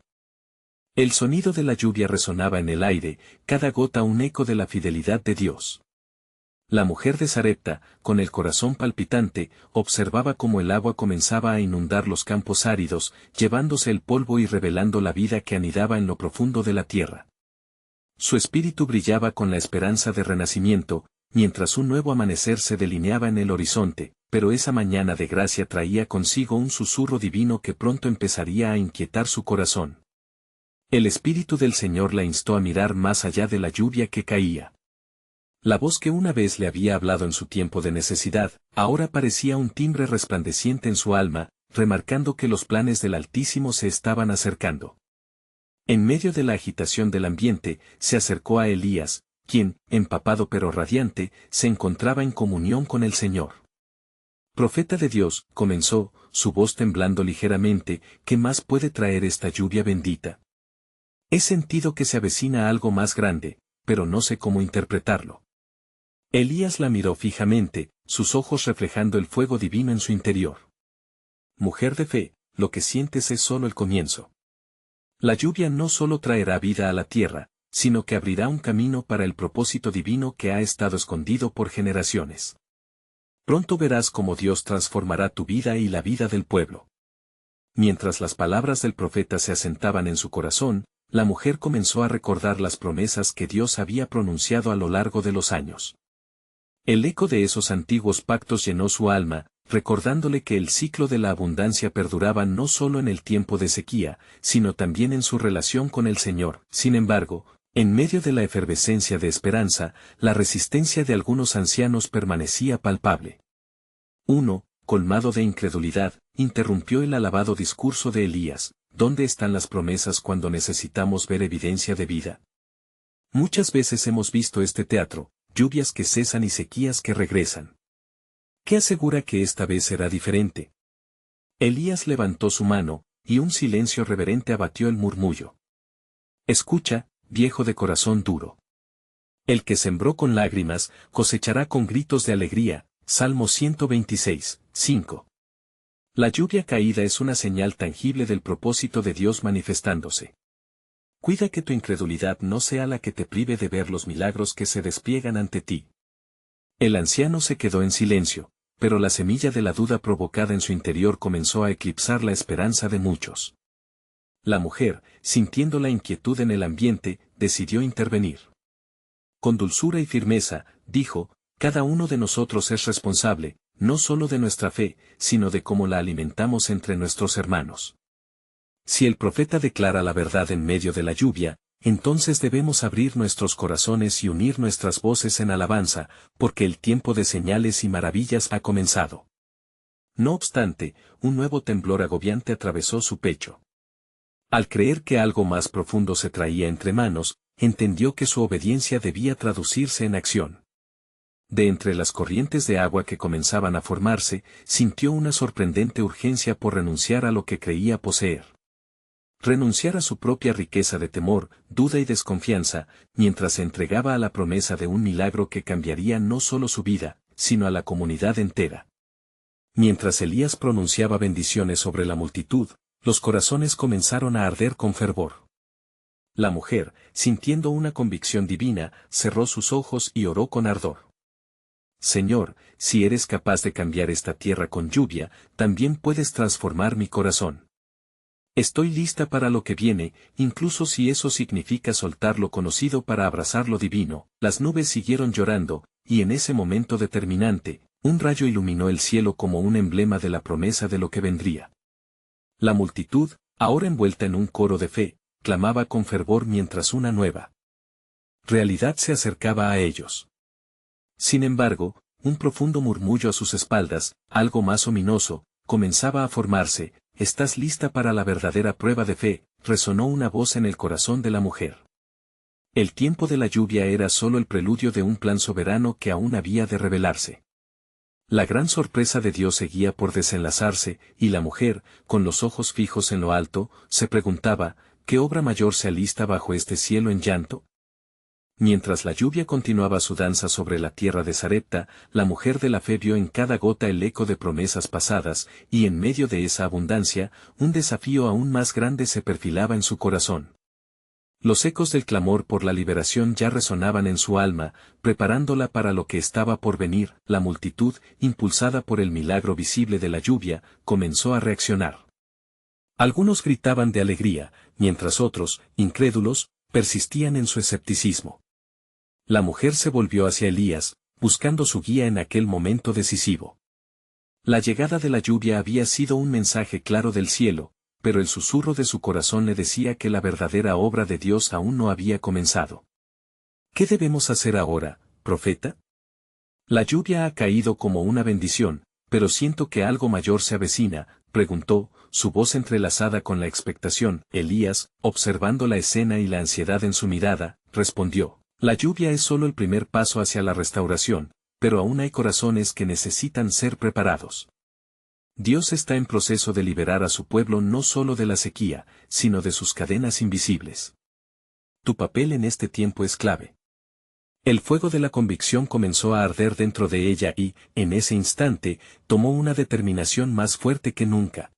El sonido de la lluvia resonaba en el aire, cada gota un eco de la fidelidad de Dios. La mujer de Sarepta, con el corazón palpitante, observaba cómo el agua comenzaba a inundar los campos áridos, llevándose el polvo y revelando la vida que anidaba en lo profundo de la tierra. Su espíritu brillaba con la esperanza de renacimiento, mientras un nuevo amanecer se delineaba en el horizonte, pero esa mañana de gracia traía consigo un susurro divino que pronto empezaría a inquietar su corazón. El Espíritu del Señor la instó a mirar más allá de la lluvia que caía. La voz que una vez le había hablado en su tiempo de necesidad, ahora parecía un timbre resplandeciente en su alma, remarcando que los planes del Altísimo se estaban acercando. En medio de la agitación del ambiente, se acercó a Elías, quien, empapado pero radiante, se encontraba en comunión con el Señor. Profeta de Dios, comenzó, su voz temblando ligeramente, ¿qué más puede traer esta lluvia bendita? He sentido que se avecina algo más grande, pero no sé cómo interpretarlo. Elías la miró fijamente, sus ojos reflejando el fuego divino en su interior. Mujer de fe, lo que sientes es solo el comienzo. La lluvia no solo traerá vida a la tierra, sino que abrirá un camino para el propósito divino que ha estado escondido por generaciones. Pronto verás cómo Dios transformará tu vida y la vida del pueblo. Mientras las palabras del profeta se asentaban en su corazón, la mujer comenzó a recordar las promesas que Dios había pronunciado a lo largo de los años. El eco de esos antiguos pactos llenó su alma, recordándole que el ciclo de la abundancia perduraba no solo en el tiempo de sequía, sino también en su relación con el Señor. Sin embargo, en medio de la efervescencia de esperanza, la resistencia de algunos ancianos permanecía palpable. Uno, colmado de incredulidad, interrumpió el alabado discurso de Elías. ¿Dónde están las promesas cuando necesitamos ver evidencia de vida? Muchas veces hemos visto este teatro, lluvias que cesan y sequías que regresan. ¿Qué asegura que esta vez será diferente? Elías levantó su mano, y un silencio reverente abatió el murmullo. Escucha, viejo de corazón duro. El que sembró con lágrimas, cosechará con gritos de alegría. Salmo 126, 5. La lluvia caída es una señal tangible del propósito de Dios manifestándose. Cuida que tu incredulidad no sea la que te prive de ver los milagros que se despliegan ante ti. El anciano se quedó en silencio, pero la semilla de la duda provocada en su interior comenzó a eclipsar la esperanza de muchos. La mujer, sintiendo la inquietud en el ambiente, decidió intervenir. Con dulzura y firmeza, dijo, cada uno de nosotros es responsable, no solo de nuestra fe, sino de cómo la alimentamos entre nuestros hermanos. Si el profeta declara la verdad en medio de la lluvia, entonces debemos abrir nuestros corazones y unir nuestras voces en alabanza, porque el tiempo de señales y maravillas ha comenzado. No obstante, un nuevo temblor agobiante atravesó su pecho. Al creer que algo más profundo se traía entre manos, entendió que su obediencia debía traducirse en acción. De entre las corrientes de agua que comenzaban a formarse, sintió una sorprendente urgencia por renunciar a lo que creía poseer. Renunciar a su propia riqueza de temor, duda y desconfianza, mientras se entregaba a la promesa de un milagro que cambiaría no solo su vida, sino a la comunidad entera. Mientras Elías pronunciaba bendiciones sobre la multitud, los corazones comenzaron a arder con fervor. La mujer, sintiendo una convicción divina, cerró sus ojos y oró con ardor. Señor, si eres capaz de cambiar esta tierra con lluvia, también puedes transformar mi corazón. Estoy lista para lo que viene, incluso si eso significa soltar lo conocido para abrazar lo divino. Las nubes siguieron llorando, y en ese momento determinante, un rayo iluminó el cielo como un emblema de la promesa de lo que vendría. La multitud, ahora envuelta en un coro de fe, clamaba con fervor mientras una nueva realidad se acercaba a ellos. Sin embargo, un profundo murmullo a sus espaldas, algo más ominoso, comenzaba a formarse. «¿Estás lista para la verdadera prueba de fe?», resonó una voz en el corazón de la mujer. El tiempo de la lluvia era solo el preludio de un plan soberano que aún había de revelarse. La gran sorpresa de Dios seguía por desenlazarse, y la mujer, con los ojos fijos en lo alto, se preguntaba, ¿qué obra mayor se alista bajo este cielo en llanto? Mientras la lluvia continuaba su danza sobre la tierra de Sarepta, la mujer de la fe vio en cada gota el eco de promesas pasadas, y en medio de esa abundancia, un desafío aún más grande se perfilaba en su corazón. Los ecos del clamor por la liberación ya resonaban en su alma, preparándola para lo que estaba por venir. La multitud, impulsada por el milagro visible de la lluvia, comenzó a reaccionar. Algunos gritaban de alegría, mientras otros, incrédulos, persistían en su escepticismo. La mujer se volvió hacia Elías, buscando su guía en aquel momento decisivo. La llegada de la lluvia había sido un mensaje claro del cielo, pero el susurro de su corazón le decía que la verdadera obra de Dios aún no había comenzado. ¿Qué debemos hacer ahora, profeta? La lluvia ha caído como una bendición, pero siento que algo mayor se avecina, preguntó, su voz entrelazada con la expectación. Elías, observando la escena y la ansiedad en su mirada, respondió, la lluvia es solo el primer paso hacia la restauración, pero aún hay corazones que necesitan ser preparados. Dios está en proceso de liberar a su pueblo no solo de la sequía, sino de sus cadenas invisibles. Tu papel en este tiempo es clave. El fuego de la convicción comenzó a arder dentro de ella y, en ese instante, tomó una determinación más fuerte que nunca.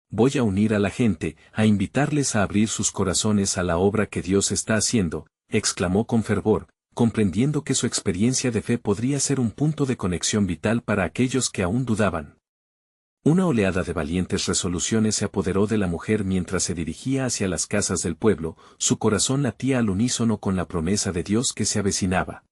Voy a unir a la gente, a invitarles a abrir sus corazones a la obra que Dios está haciendo, exclamó con fervor, comprendiendo que su experiencia de fe podría ser un punto de conexión vital para aquellos que aún dudaban. Una oleada de valientes resoluciones se apoderó de la mujer mientras se dirigía hacia las casas del pueblo, su corazón latía al unísono con la promesa de Dios que se avecinaba.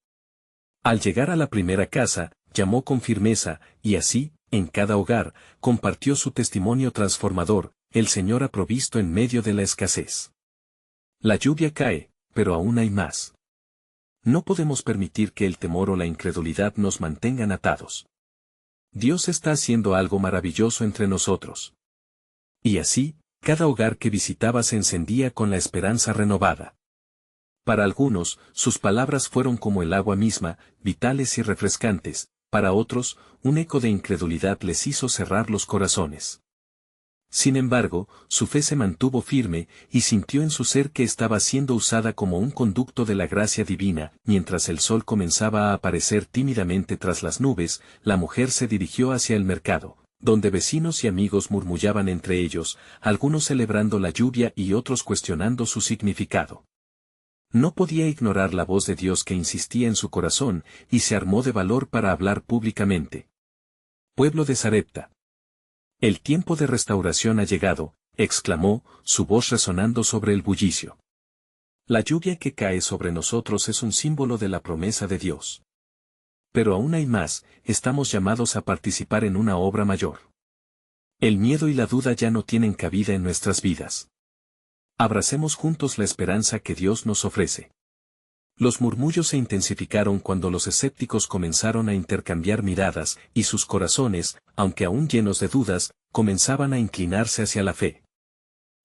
Al llegar a la primera casa, llamó con firmeza, y así, en cada hogar, compartió su testimonio transformador: el Señor ha provisto en medio de la escasez. La lluvia cae, pero aún hay más. No podemos permitir que el temor o la incredulidad nos mantengan atados. Dios está haciendo algo maravilloso entre nosotros. Y así, cada hogar que visitaba se encendía con la esperanza renovada. Para algunos, sus palabras fueron como el agua misma, vitales y refrescantes; para otros, un eco de incredulidad les hizo cerrar los corazones. Sin embargo, su fe se mantuvo firme, y sintió en su ser que estaba siendo usada como un conducto de la gracia divina. Mientras el sol comenzaba a aparecer tímidamente tras las nubes, la mujer se dirigió hacia el mercado, donde vecinos y amigos murmullaban entre ellos, algunos celebrando la lluvia y otros cuestionando su significado. No podía ignorar la voz de Dios que insistía en su corazón, y se armó de valor para hablar públicamente. Pueblo de Sarepta. El tiempo de restauración ha llegado, exclamó, su voz resonando sobre el bullicio. La lluvia que cae sobre nosotros es un símbolo de la promesa de Dios. Pero aún hay más, estamos llamados a participar en una obra mayor. El miedo y la duda ya no tienen cabida en nuestras vidas. Abracemos juntos la esperanza que Dios nos ofrece. Los murmullos se intensificaron cuando los escépticos comenzaron a intercambiar miradas, y sus corazones, aunque aún llenos de dudas, comenzaban a inclinarse hacia la fe.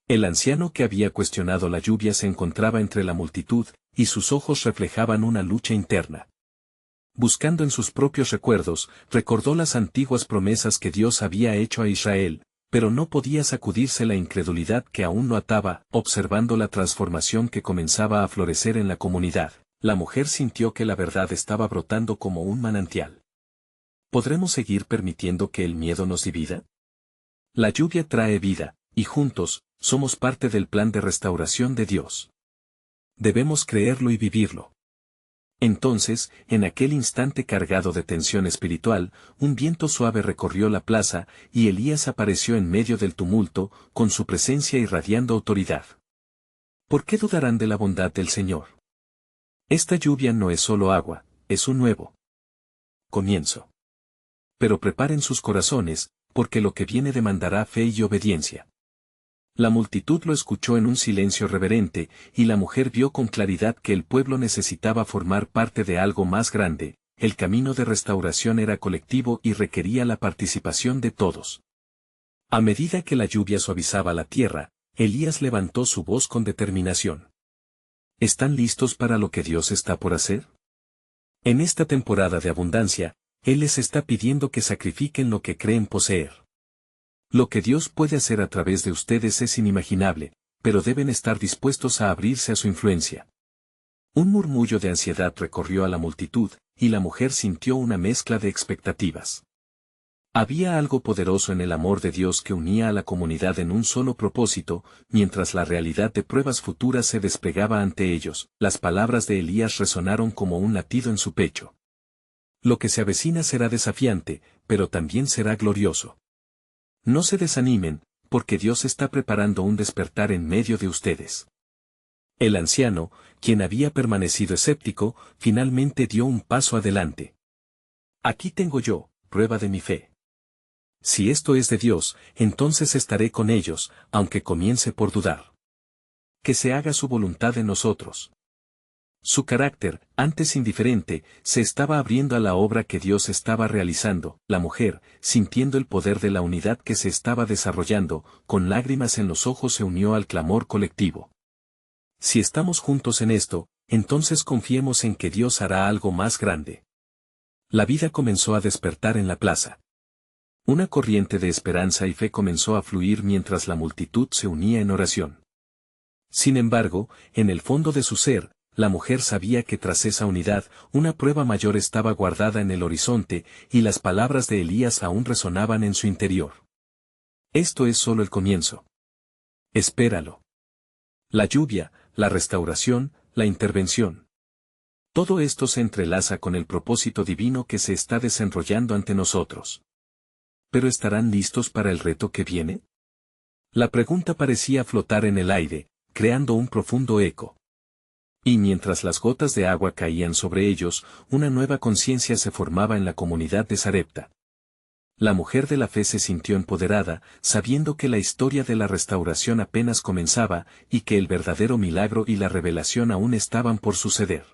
El anciano que había cuestionado la lluvia se encontraba entre la multitud, y sus ojos reflejaban una lucha interna. Buscando en sus propios recuerdos, recordó las antiguas promesas que Dios había hecho a Israel, pero no podía sacudirse la incredulidad que aún lo ataba. Observando la transformación que comenzaba a florecer en la comunidad, la mujer sintió que la verdad estaba brotando como un manantial. ¿Podremos seguir permitiendo que el miedo nos divida? La lluvia trae vida, y juntos, somos parte del plan de restauración de Dios. Debemos creerlo y vivirlo. Entonces, en aquel instante cargado de tensión espiritual, un viento suave recorrió la plaza, y Elías apareció en medio del tumulto, con su presencia irradiando autoridad. ¿Por qué dudarán de la bondad del Señor? Esta lluvia no es solo agua, es un nuevo comienzo. Pero preparen sus corazones, porque lo que viene demandará fe y obediencia. La multitud lo escuchó en un silencio reverente, y la mujer vio con claridad que el pueblo necesitaba formar parte de algo más grande. El camino de restauración era colectivo y requería la participación de todos. A medida que la lluvia suavizaba la tierra, Elías levantó su voz con determinación. ¿Están listos para lo que Dios está por hacer? En esta temporada de abundancia, Él les está pidiendo que sacrifiquen lo que creen poseer. Lo que Dios puede hacer a través de ustedes es inimaginable, pero deben estar dispuestos a abrirse a su influencia. Un murmullo de ansiedad recorrió a la multitud, y la mujer sintió una mezcla de expectativas. Había algo poderoso en el amor de Dios que unía a la comunidad en un solo propósito, mientras la realidad de pruebas futuras se desplegaba ante ellos. Las palabras de Elías resonaron como un latido en su pecho. Lo que se avecina será desafiante, pero también será glorioso. No se desanimen, porque Dios está preparando un despertar en medio de ustedes. El anciano, quien había permanecido escéptico, finalmente dio un paso adelante. Aquí tengo yo, prueba de mi fe. Si esto es de Dios, entonces estaré con ellos, aunque comience por dudar. Que se haga su voluntad en nosotros. Su carácter, antes indiferente, se estaba abriendo a la obra que Dios estaba realizando. La mujer, sintiendo el poder de la unidad que se estaba desarrollando, con lágrimas en los ojos se unió al clamor colectivo. Si estamos juntos en esto, entonces confiemos en que Dios hará algo más grande. La vida comenzó a despertar en la plaza. Una corriente de esperanza y fe comenzó a fluir mientras la multitud se unía en oración. Sin embargo, en el fondo de su ser, la mujer sabía que tras esa unidad, una prueba mayor estaba guardada en el horizonte, y las palabras de Elías aún resonaban en su interior. Esto es solo el comienzo. Espéralo. La lluvia, la restauración, la intervención. Todo esto se entrelaza con el propósito divino que se está desenrollando ante nosotros. ¿Pero estarán listos para el reto que viene? La pregunta parecía flotar en el aire, creando un profundo eco. Y mientras las gotas de agua caían sobre ellos, una nueva conciencia se formaba en la comunidad de Sarepta. La mujer de la fe se sintió empoderada, sabiendo que la historia de la restauración apenas comenzaba, y que el verdadero milagro y la revelación aún estaban por suceder.